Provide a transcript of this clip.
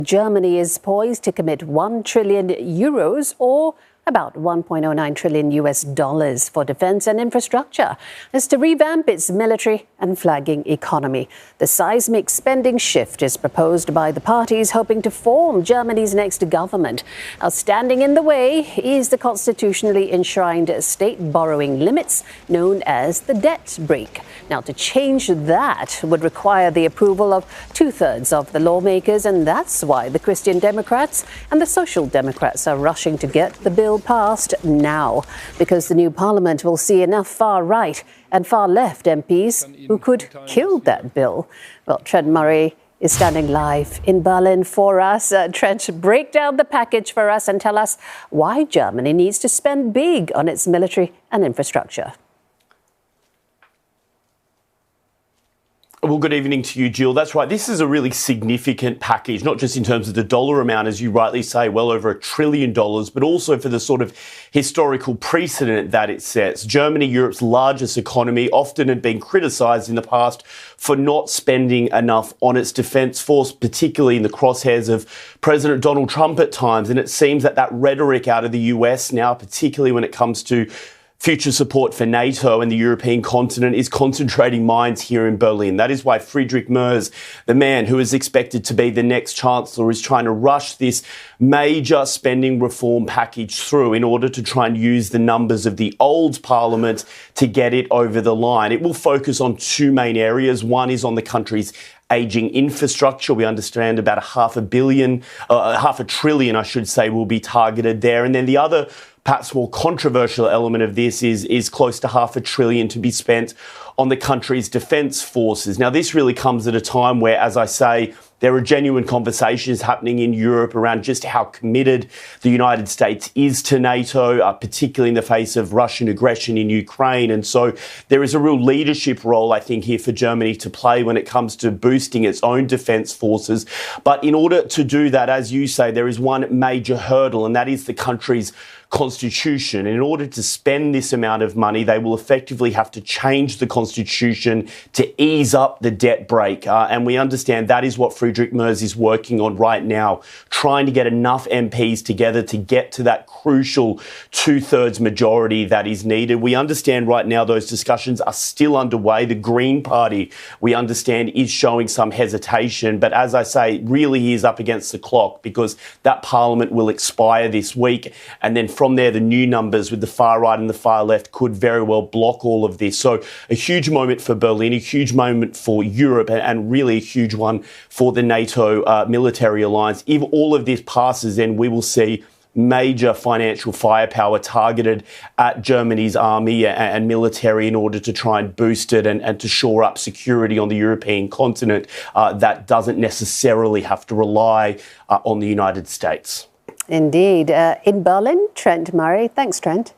Germany is poised to commit 1 trillion euros or about 1.09 trillion US dollars for defense and infrastructure. This to revamp its military and flagging economy. The seismic spending shift is proposed by the parties hoping to form Germany's next government. Now, standing in the way is the constitutionally enshrined state borrowing limits known as the debt brake. Now, to change that would require the approval of 2/3 of the lawmakers, and that's why the Christian Democrats and the Social Democrats are rushing to get the bill passed now, because the new parliament will see enough far right and far left MPs who could kill that bill. Well, Trent Murray is standing live in Berlin for us. Trent, break down the package for us and tell us why Germany needs to spend big on its military and infrastructure. Well, good evening to you, Jill. That's right. This is a really significant package, not just in terms of the dollar amount, as you rightly say, well over $1 trillion, but also for the sort of historical precedent that it sets. Germany, Europe's largest economy, often had been criticised in the past for not spending enough on its defence force, particularly in the crosshairs of President Donald Trump at times. And it seems that rhetoric out of the US now, particularly when it comes to future support for NATO and the European continent, is concentrating minds here in Berlin. That is why Friedrich Merz, the man who is expected to be the next chancellor, is trying to rush this major spending reform package through in order to try and use the numbers of the old parliament to get it over the line. It will focus on two main areas. One is on the country's aging infrastructure. We understand about half a trillion, I should say, will be targeted there. And then the other, perhaps more controversial element of this is close to $500 billion to be spent on the country's defence forces. Now, this really comes at a time where, as I say, there are genuine conversations happening in Europe around just how committed the United States is to NATO, particularly in the face of Russian aggression in Ukraine. And so there is a real leadership role, I think, here for Germany to play when it comes to boosting its own defence forces. But in order to do that, as you say, there is one major hurdle, and that is the country's constitution. And in order to spend this amount of money, they will effectively have to change the constitution to ease up the debt brake. And we understand that is what Friedrich Merz is working on right now, trying to get enough MPs together to get to that crucial 2/3 majority that is needed. We understand right now those discussions are still underway. The Green Party, we understand, is showing some hesitation. But as I say, really he is up against the clock, because that parliament will expire this week. And then from there, the new numbers with the far right and the far left could very well block all of this. So a huge moment for Berlin, a huge moment for Europe, and really a huge one for the NATO military alliance. If all of this passes, then we will see major financial firepower targeted at Germany's army and military in order to try and boost it and to shore up security on the European continent that doesn't necessarily have to rely on the United States. Indeed. In Berlin, Trent Murray. Thanks, Trent.